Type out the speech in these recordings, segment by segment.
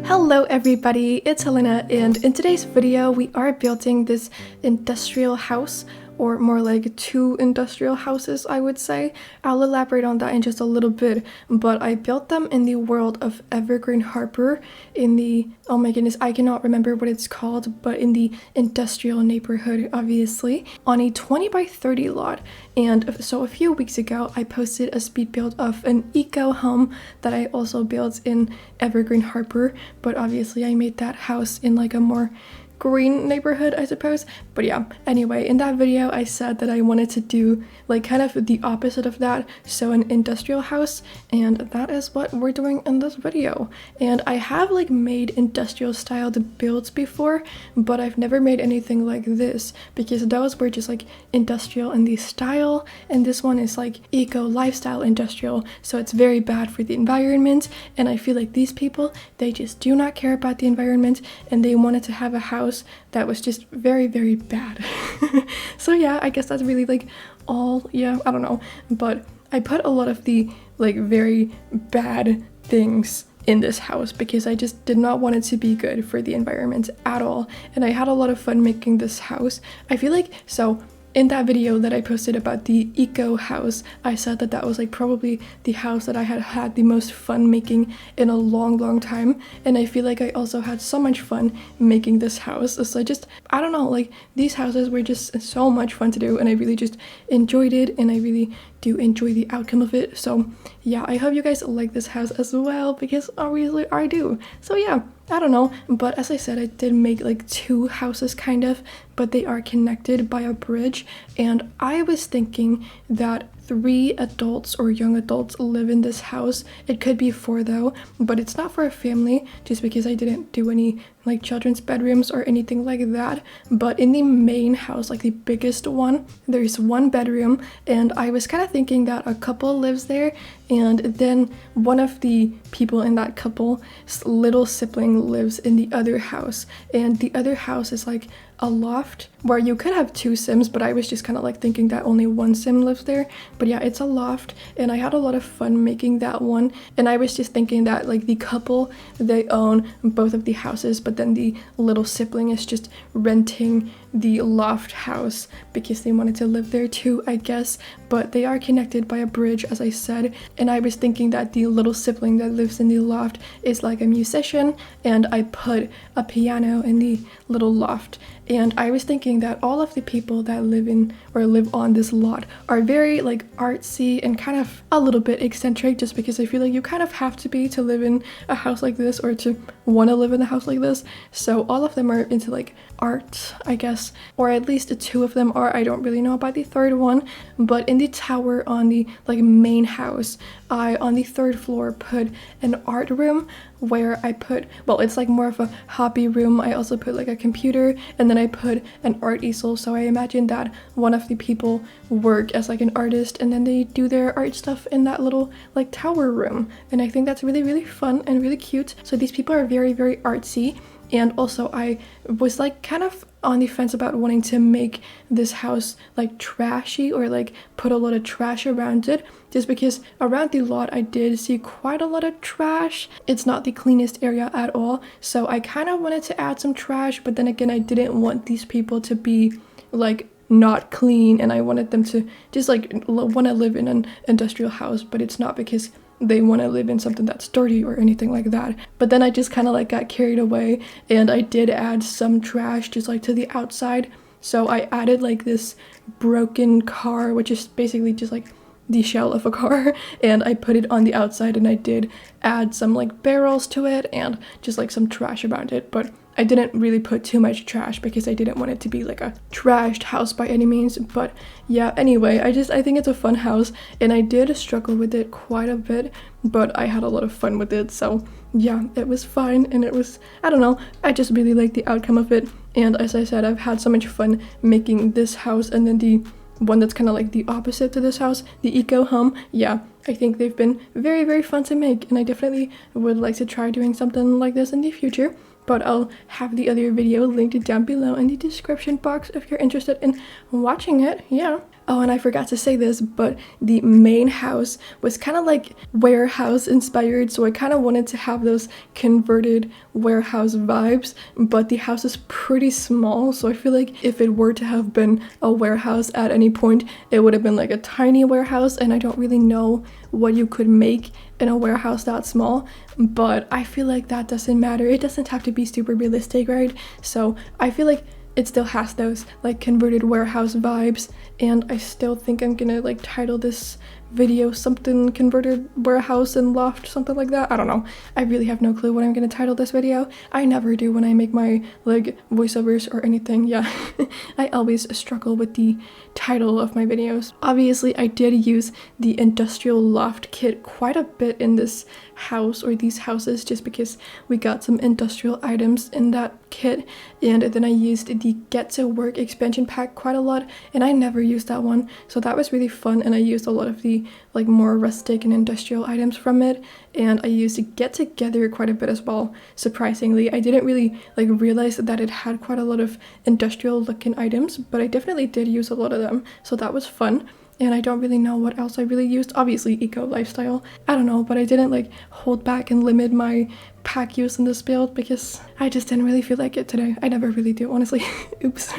Hello everybody, it's Helena, and in today's video we are building this industrial house, or more like two industrial houses, I would say. I'll elaborate on that in just a little bit, but I built them in the world of Evergreen Harbor in the, oh my goodness, I cannot remember what it's called, but in the industrial neighborhood, obviously, on a 20 by 30 lot. And so a few weeks ago, I posted a speed build of an eco home that I also built in Evergreen Harbor, but obviously I made that house in like a more green neighborhood, I suppose. But yeah, anyway, in that video I said that I wanted to do like kind of the opposite of that, so an industrial house, and that is what we're doing in this video. And I have like made industrial styled builds before, but I've never made anything like this because those were just like industrial in the style, and this one is like eco lifestyle industrial, so it's very bad for the environment. And I feel like these people, they just do not care about the environment, and they wanted to have a house that was just very, very bad. So yeah, I guess that's really like all, yeah, I don't know, but I put a lot of the like very bad things in this house because I just did not want it to be good for the environment at all, and I had a lot of fun making this house. I feel like, so in that video that I posted about the eco house, I said that that was like probably the house that I had had the most fun making in a long time, and I feel like I also had so much fun making this house. So I don't know, like these houses were just so much fun to do, and I really just enjoyed it, and I really do enjoy the outcome of it. So yeah, I hope you guys like this house as well, because obviously I do. So yeah, I don't know, but as I said, I did make like two houses kind of, but they are connected by a bridge, and I was thinking that 3 adults or young adults live in this house. It could be 4 though, but it's not for a family just because I didn't do any like children's bedrooms or anything like that. But in the main house, like the biggest one, there's 1 bedroom, and I was kind of thinking that a couple lives there, and then one of the people in that couple's little sibling lives in the other house, and the other house is like a loft where you could have 2 sims, but I was just kind of like thinking that only 1 sim lives there. But yeah, it's a loft, and I had a lot of fun making that one, and I was just thinking that like the couple, they own both of the houses, but then the little sibling is just renting the loft house because they wanted to live there too, I guess. But they are connected by a bridge, as I said, and I was thinking that the little sibling that lives in the loft is like a musician, and I put a piano in the little loft. And I was thinking that all of the people that live in or live on this lot are very like artsy and kind of a little bit eccentric, just because I feel like you kind of have to be to live in a house like this, or to want to live in a house like this. So all of them are into like art, I guess, or at least 2 of them are. I don't really know about the 3rd one. But in the tower on the like main house, I on the 3rd floor put an art room where I put, well, it's like more of a hobby room. I also put like a computer, and then I put an art easel, so I imagine that one of the people work as like an artist, and then they do their art stuff in that little like tower room, and I think that's really fun and really cute. So these people are very artsy. And also I was like kind of on the fence about wanting to make this house like trashy, or like put a lot of trash around it, just because around the lot I did see quite a lot of trash. It's not the cleanest area at all, so I kind of wanted to add some trash, but then again I didn't want these people to be like not clean, and I wanted them to just like want to live in an industrial house, but it's not because they want to live in something that's dirty or anything like that. But then I just kind of like got carried away, and I did add some trash just like to the outside. So I added like this broken car, which is basically just like the shell of a car, and I put it on the outside, and I did add some like barrels to it and just like some trash around it. But I didn't really put too much trash because I didn't want it to be like a trashed house by any means. But yeah, anyway, I think it's a fun house, and I did struggle with it quite a bit, but I had a lot of fun with it. So yeah, it was fine, and it was, I don't know, I just really like the outcome of it. And as I said, I've had so much fun making this house, and then the one that's kind of like the opposite to this house, the eco home. Yeah, I think they've been very fun to make, and I definitely would like to try doing something like this in the future. But I'll have the other video linked down below in the description box if you're interested in watching it. Yeah. Oh, and I forgot to say this, but the main house was kind of like warehouse inspired, so I kind of wanted to have those converted warehouse vibes, but the house is pretty small, so I feel like if it were to have been a warehouse at any point, it would have been like a tiny warehouse, and I don't really know what you could make in a warehouse that small, but I feel like that doesn't matter. It doesn't have to be super realistic, right? So I feel like it still has those like converted warehouse vibes, and I still think I'm gonna like title this video something converted warehouse and loft, something like that. I don't know. I really have no clue what I'm gonna title this video. I never do when I make my like voiceovers or anything. Yeah, I always struggle with the title of my videos. Obviously, I did use the industrial loft kit quite a bit in this house or these houses just because we got some industrial items in that kit, and then I used the Get to Work expansion pack quite a lot, and I never used that one, so that was really fun, and I used a lot of the like more rustic and industrial items from it, and I used Get Together quite a bit as well. Surprisingly, I didn't really like realize that it had quite a lot of industrial looking items, but I definitely did use a lot of them, so that was fun. And I don't really know what else I really used. Obviously, eco lifestyle. I don't know, but I didn't like hold back and limit my pack use in this build because I just didn't really feel like it today. I never really do, honestly. Oops.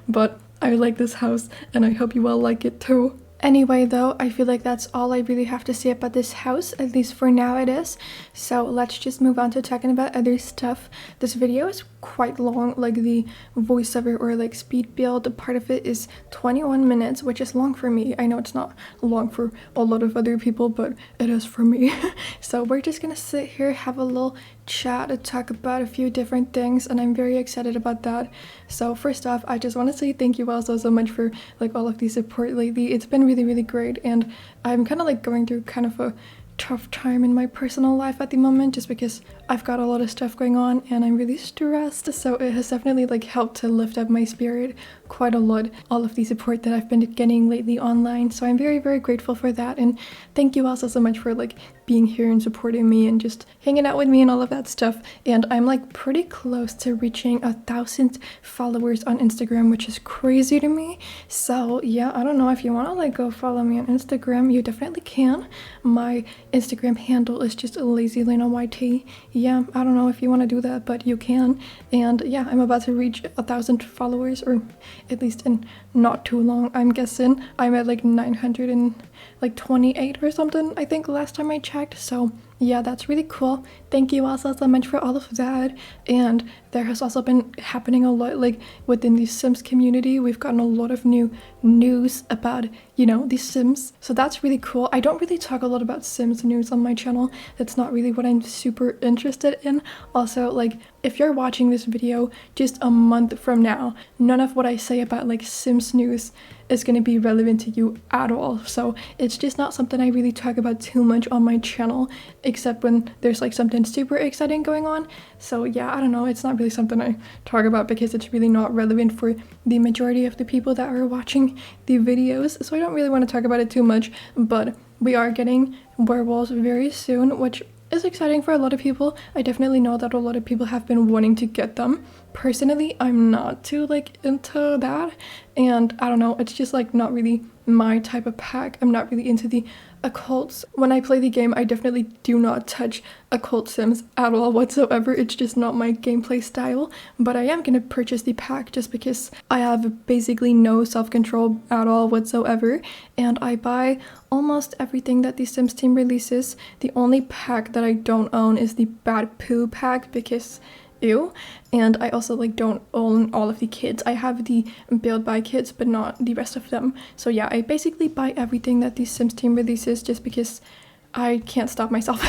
But I like this house, and I hope you all like it too. Anyway, though, I feel like that's all I really have to say about this house, at least for now it is. So let's just move on to talking about other stuff. This video is quite long, like the voiceover or like speed build part of it is 21 minutes, which is long for me. I know it's not long for a lot of other people, but it is for me. So we're just gonna sit here, have a little chat and talk about a few different things, and I'm very excited about that. So first off, I just want to say thank you all so much for like all of the support lately. It's been really great, and I'm kind of like going through kind of a tough time in my personal life at the moment just because I've got a lot of stuff going on and I'm really stressed, so it has definitely like helped to lift up my spirit quite a lot, all of the support that I've been getting lately online. So I'm very grateful for that, and thank you also so much for like being here and supporting me and just hanging out with me and all of that stuff. And I'm like pretty close to reaching 1,000 followers on Instagram, which is crazy to me. So yeah, I don't know, if you want to like go follow me on Instagram, you definitely can. My Instagram handle is just LacyLena YT. Yeah, I don't know if you want to do that, but you can. And yeah, I'm about to reach 1,000 followers, or at least in not too long, I'm guessing. I'm at like 928 or something, I think, last time I checked. So yeah, that's really cool. Thank you also so much for all of that. And there has also been happening a lot like within the Sims community. We've gotten a lot of new news about, you know, the Sims, so that's really cool. I don't really talk a lot about Sims news on my channel. That's not really what I'm super interested in. Also, like, if you're watching this video just a month from now, none of what I say about like Sims news is going to be relevant to you at all. So it's just not something I really talk about too much on my channel, except when there's like something super exciting going on. So yeah, I don't know, it's not really something I talk about because it's really not relevant for the majority of the people that are watching the videos. So I don't really want to talk about it too much, but we are getting werewolves very soon, which is exciting for a lot of people. I definitely know that a lot of people have been wanting to get them. Personally, I'm not too like into that, and I don't know, it's just like not really my type of pack. I'm not really into the occults. When I play the game, I definitely do not touch occult sims at all whatsoever. It's just not my gameplay style, but I am gonna purchase the pack just because I have basically no self-control at all whatsoever, and I buy almost everything that the Sims team releases. The only pack that I don't own is the Bad Poo pack because ew, and I also like don't own all of the kits. I have the build by kits but not the rest of them. So yeah, I basically buy everything that the Sims team releases just because I can't stop myself.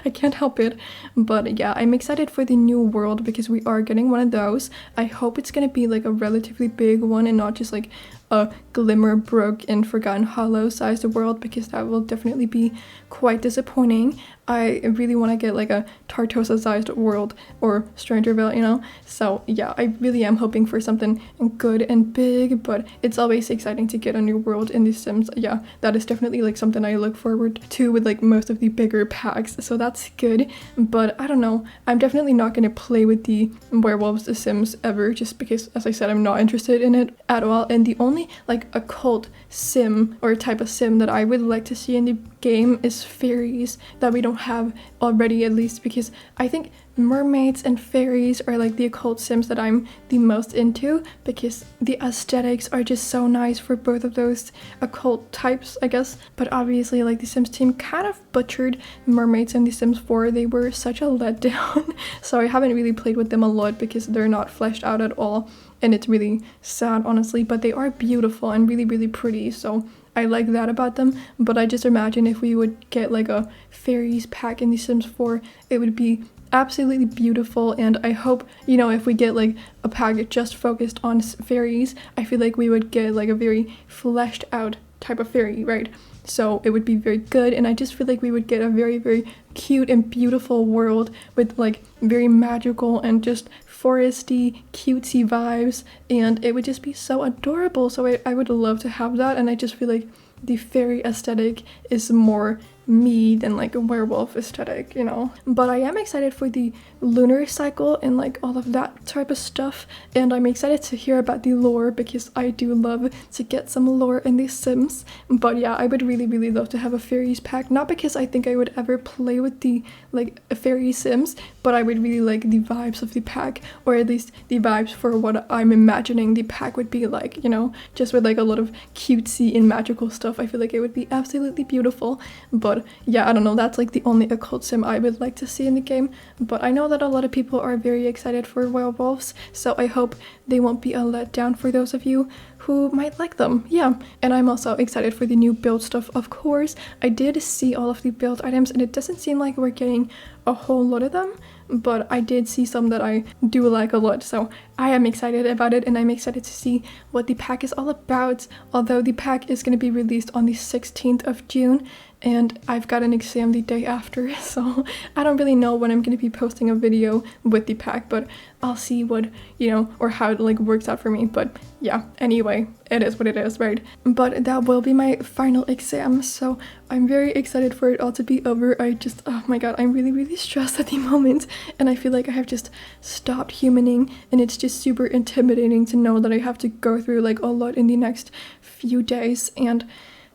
I can't help it. But yeah, I'm excited for the new world because we are getting one of those. I hope it's gonna be like a relatively big one and not just like a Glimmerbrook and Forgotten Hollow sized world, because that will definitely be quite disappointing. I really want to get like a Tartosa sized world or Strangerville, you know? So yeah, I really am hoping for something good and big, but it's always exciting to get a new world in The Sims. Yeah, that is definitely like something I look forward to with like most of the bigger packs, so that's good. But I don't know, I'm definitely not going to play with the werewolves The Sims ever, just because, as I said, I'm not interested in it at all. And the only only like occult sim or type of sim that I would like to see in the game is fairies that we don't have already, at least, because I think mermaids and fairies are like the occult sims that I'm the most into, because the aesthetics are just so nice for both of those occult types, I guess. But obviously, like, the Sims team kind of butchered mermaids in The Sims 4. They were such a letdown. So I haven't really played with them a lot because they're not fleshed out at all, and it's really sad, honestly. But they are beautiful and really, really pretty, so I like that about them. But I just imagine if we would get like a fairies pack in The Sims 4, it would be absolutely beautiful. And I hope, you know, if we get like a pack just focused on fairies, I feel like we would get like a very fleshed out type of fairy, right? So it would be very good, and I just feel like we would get a very, very cute and beautiful world with like very magical and just foresty, cutesy vibes, and it would just be so adorable. So I would love to have that, and I just feel like the fairy aesthetic is more me than like a werewolf aesthetic, you know. But I am excited for the lunar cycle and like all of that type of stuff, and I'm excited to hear about the lore because I do love to get some lore in these Sims. But yeah, I would really, really love to have a fairies pack, not because I think I would ever play with the like fairy Sims, but I would really like the vibes of the pack, or at least the vibes for what I'm imagining the pack would be like, you know, just with like a lot of cutesy and magical stuff. I feel like it would be absolutely beautiful. But yeah, I don't know, that's like the only occult sim I would like to see in the game. But I know that a lot of people are very excited for werewolves, so I hope they won't be a letdown for those of you who might like them. Yeah, and I'm also excited for the new build stuff, of course. I did see all of the build items, and it doesn't seem like we're getting a whole lot of them, but I did see some that I do like a lot, so I am excited about it, and I'm excited to see what the pack is all about. Although the pack is going to be released on the 16th of June, and I've got an exam the day after, so I don't really know when I'm going to be posting a video with the pack, but I'll see what, you know, or how it like works out for me. But yeah, anyway, it is what it is, right? But that will be my final exam, so I'm very excited for it all to be over. Oh my god, I'm really, really stressed at the moment, and I feel like I have just stopped humaning, and it's just super intimidating to know that I have to go through like a lot in the next few days, and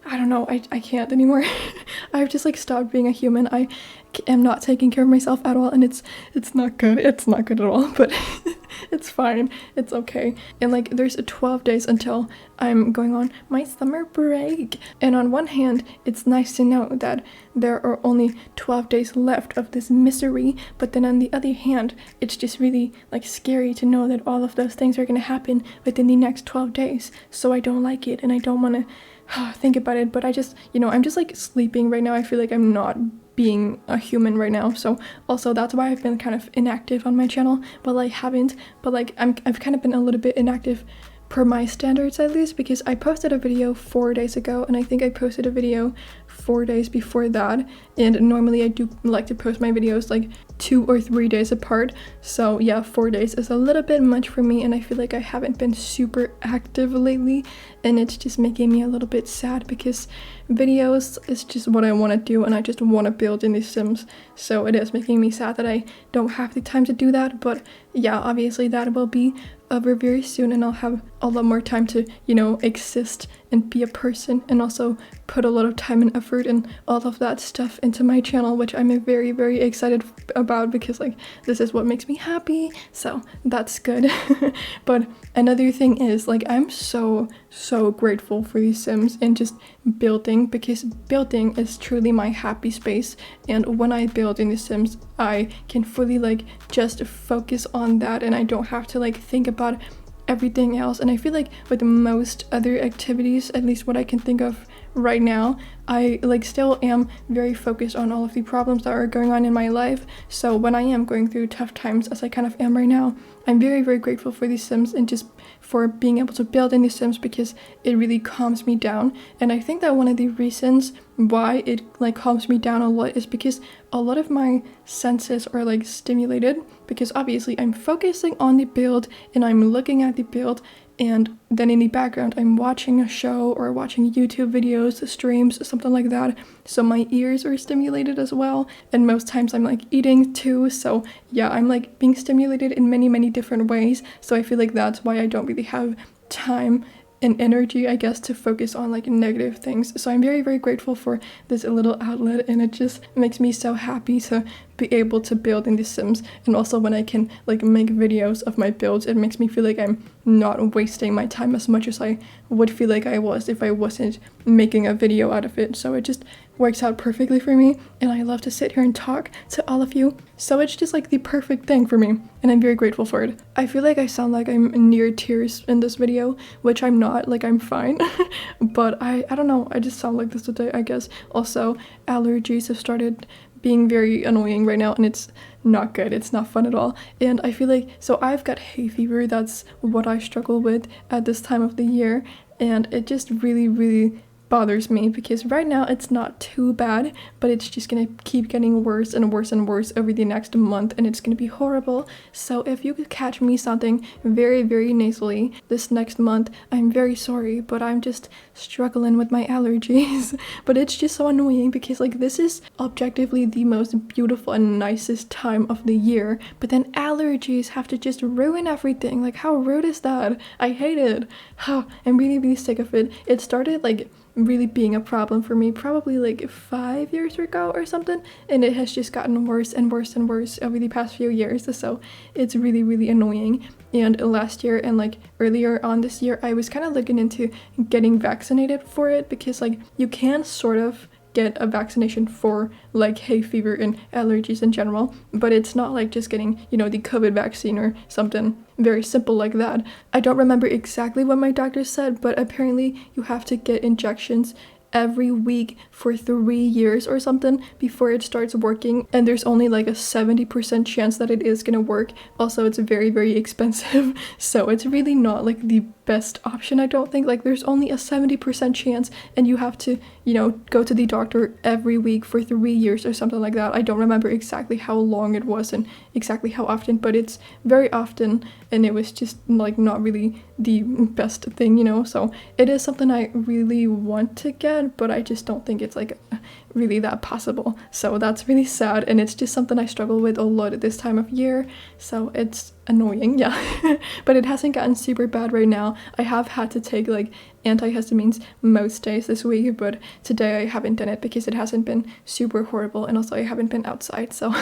I don't know, I can't anymore. I've just like stopped being a human. I am not taking care of myself at all, and it's not good. It's not good at all, but it's fine. It's okay. And like there's 12 days until I'm going on my summer break. And on one hand, it's nice to know that there are only 12 days left of this misery, but then on the other hand, it's just really like scary to know that all of those things are going to happen within the next 12 days. So I don't like it, and I don't want to think about it, but I just, you know, I'm just like sleeping right now. I feel like I'm not being a human right now, so also that's why I've been kind of inactive on my channel. But like I've kind of been a little bit inactive per my standards, at least, because I posted a video 4 days ago, and I think I posted a video 4 days before that, and normally I do like to post my videos like 2 or 3 days apart. So yeah, 4 days is a little bit much for me, and I feel like I haven't been super active lately, and it's just making me a little bit sad because videos is just what I want to do, and I just want to build in these Sims. So it is making me sad that I don't have the time to do that. But yeah, obviously that will be over very soon, and I'll have a lot more time to, you know, exist and be a person, and also put a lot of time and effort and all of that stuff into my channel, which I'm very, very excited about, because like this is what makes me happy, so that's good. But another thing is, like, I'm so grateful for these Sims and just building, because building is truly my happy space, and when I build in the Sims, I can fully like just focus on that, and I don't have to like think about everything else. And I feel like with most other activities, at least what I can think of right now, I like still am very focused on all of the problems that are going on in my life. So when I am going through tough times, as I kind of am right now, I'm very, very grateful for these Sims and just for being able to build in these Sims, because it really calms me down. And I think that one of the reasons why it like calms me down a lot is because a lot of my senses are like stimulated, because obviously I'm focusing on the build and I'm looking at the build, and then in the background I'm watching a show or watching YouTube videos, streams, something like that. So my ears are stimulated as well, and most times I'm like eating too. So yeah, I'm like being stimulated in many different ways. So I feel like that's why I don't really have time an energy, I guess, to focus on like negative things. So I'm very, very grateful for this little outlet, and it just makes me so happy to be able to build in The Sims. And also when I can like make videos of my builds, it makes me feel like I'm not wasting my time as much as I would feel like I was if I wasn't making a video out of it. So it just works out perfectly for me, and I love to sit here and talk to all of you. So it's just like the perfect thing for me, and I'm very grateful for it. I feel like I sound like I'm near tears in this video, which I'm not, like I'm fine. But I don't know, I just sound like this today, I guess. Also, allergies have started being very annoying right now, and it's not good. It's not fun at all. And I feel like, so I've got hay fever. That's what I struggle with at this time of the year, and it just really, really bothers me because right now it's not too bad, but it's just gonna keep getting worse and worse and worse over the next month, and it's gonna be horrible. So if you could catch me something very, very nasally this next month, I'm very sorry, but I'm just struggling with my allergies. But it's just so annoying because like this is objectively the most beautiful and nicest time of the year, but then allergies have to just ruin everything. Like, how rude is that? I hate it. I'm really, really sick of it. It started like really being a problem for me probably like 5 years ago or something, and it has just gotten worse and worse and worse over the past few years. So it's really, really annoying. And last year and like earlier on this year, I was kind of looking into getting vaccinated for it, because like you can sort of get a vaccination for like hay fever and allergies in general, but it's not like just getting, you know, the COVID vaccine or something very simple like that. I don't remember exactly what my doctor said, but apparently you have to get injections every week for 3 years or something before it starts working, and there's only like a 70% chance that it is gonna work. Also, it's very, very expensive, so it's really not like the best option, I don't think. Like, there's only a 70% chance, and you have to, you know, go to the doctor every week for 3 years or something like that. I don't remember exactly how long it was and exactly how often, but it's very often, and it was just like not really the best thing, you know. So it is something I really want to get, but I just don't think it's like really that possible. So that's really sad, and it's just something I struggle with a lot at this time of year, so it's annoying, yeah. But it hasn't gotten super bad right now. I have had to take like antihistamines most days this week, but today I haven't done it because it hasn't been super horrible, and also I haven't been outside, so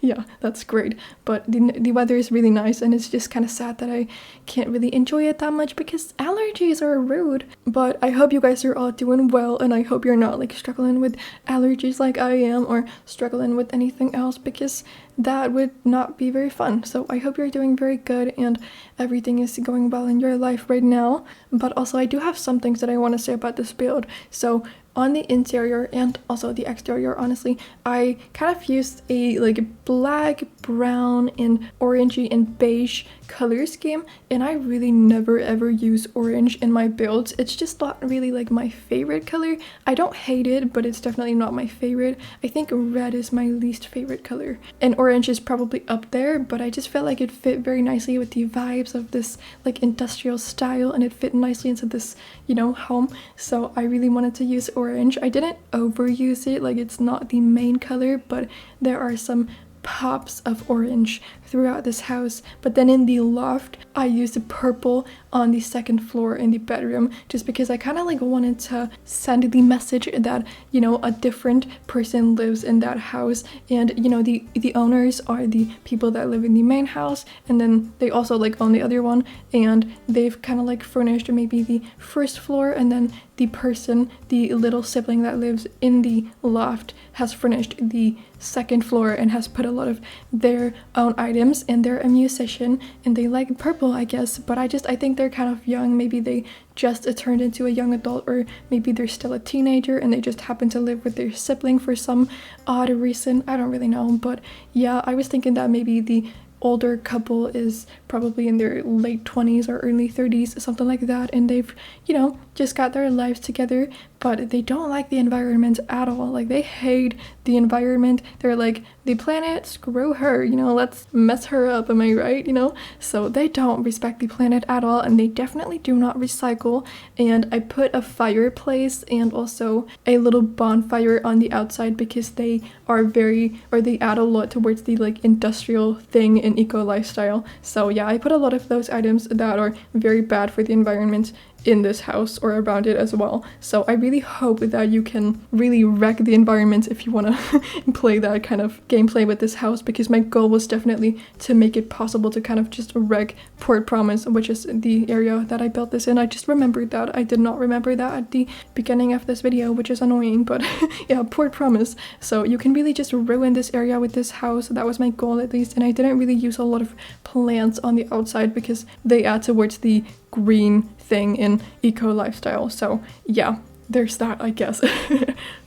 yeah, that's great. But the weather is really nice, and it's just kind of sad that I can't really enjoy it that much because allergies are rude. But I hope you guys are all doing well, and I hope you're not like struggling with allergies like I am, or struggling with anything else, because that would not be very fun. So I hope you're doing very good and everything is going well in your life right now. But also, I do have some things that I want to say about this build. So on the interior and also the exterior, honestly, I kind of used a like black, brown, and orangey and beige color scheme, and I really never ever use orange in my builds. It's just not really like my favorite color. I don't hate it, but it's definitely not my favorite. I think red is my least favorite color, and orange is probably up there, but I just felt like it fit very nicely with the vibes of this like industrial style, and it fit nicely into this, you know, home. So I really wanted to use orange. I didn't overuse it, like it's not the main color, but there are some pops of orange throughout this house. But then in the loft, I used purple on the second floor in the bedroom, just because I kind of like wanted to send the message that, you know, a different person lives in that house, and you know, the owners are the people that live in the main house, and then they also like own the other one, and they've kind of like furnished maybe the first floor, and then the person, the little sibling that lives in the loft, has furnished the second floor and has put a lot of their own items, and they're a musician and they like purple, I guess. But I think they're kind of young. Maybe they just turned into a young adult, or maybe they're still a teenager and they just happen to live with their sibling for some odd reason. I don't really know, but yeah, I was thinking that maybe the older couple is probably in their late 20s or early 30s, something like that, and they've, you know, just got their lives together, but they don't like the environment at all. Like, they hate the environment. They're like, the planet, screw her, you know, let's mess her up, am I right, you know? So they don't respect the planet at all, and they definitely do not recycle. And I put a fireplace and also a little bonfire on the outside because they are they add a lot towards the like industrial thing and eco lifestyle. So yeah, I put a lot of those items that are very bad for the environment in this house or around it as well. So I really hope that you can really wreck the environment if you want to play that kind of gameplay with this house, because my goal was definitely to make it possible to kind of just wreck Port Promise, which is the area that I built this in. I just remembered that. I did not remember that at the beginning of this video, which is annoying, but yeah, Port Promise. So you can really just ruin this area with this house. That was my goal at least, and I didn't really use a lot of plants on the outside because they add towards the green thing in eco lifestyle. So yeah, there's that, I guess.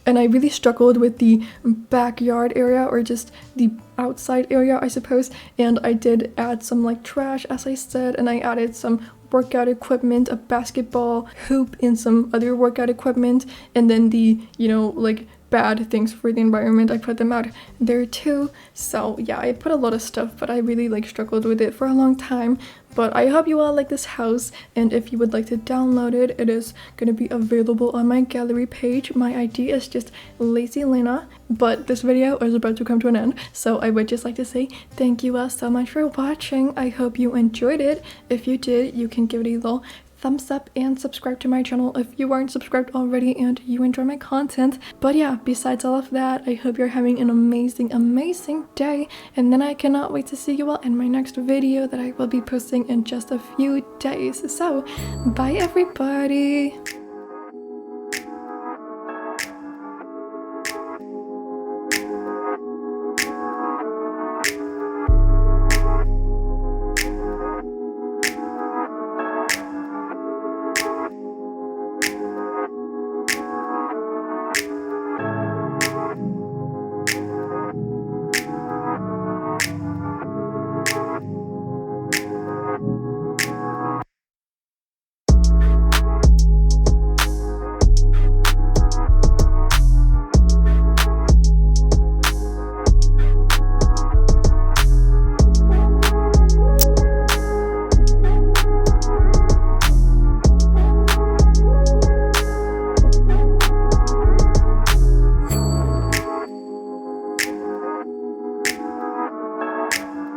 And I really struggled with the backyard area, or just the outside area, I suppose. And I did add some like trash, as I said, and I added some workout equipment, a basketball hoop, and some other workout equipment. And then the, you know, like bad things for the environment, I put them out there too. So yeah, I put a lot of stuff, but I really like struggled with it for a long time. But I hope you all like this house, and if you would like to download it, it is going to be available on my gallery page. My ID is just LacyLena, but this video is about to come to an end, so I would just like to say thank you all so much for watching. I hope you enjoyed it. If you did, you can give it a little thumbs up and subscribe to my channel if you aren't subscribed already and you enjoy my content. But yeah, besides all of that, I hope you're having an amazing day, and then I cannot wait to see you all in my next video that I will be posting in just a few days. So bye everybody.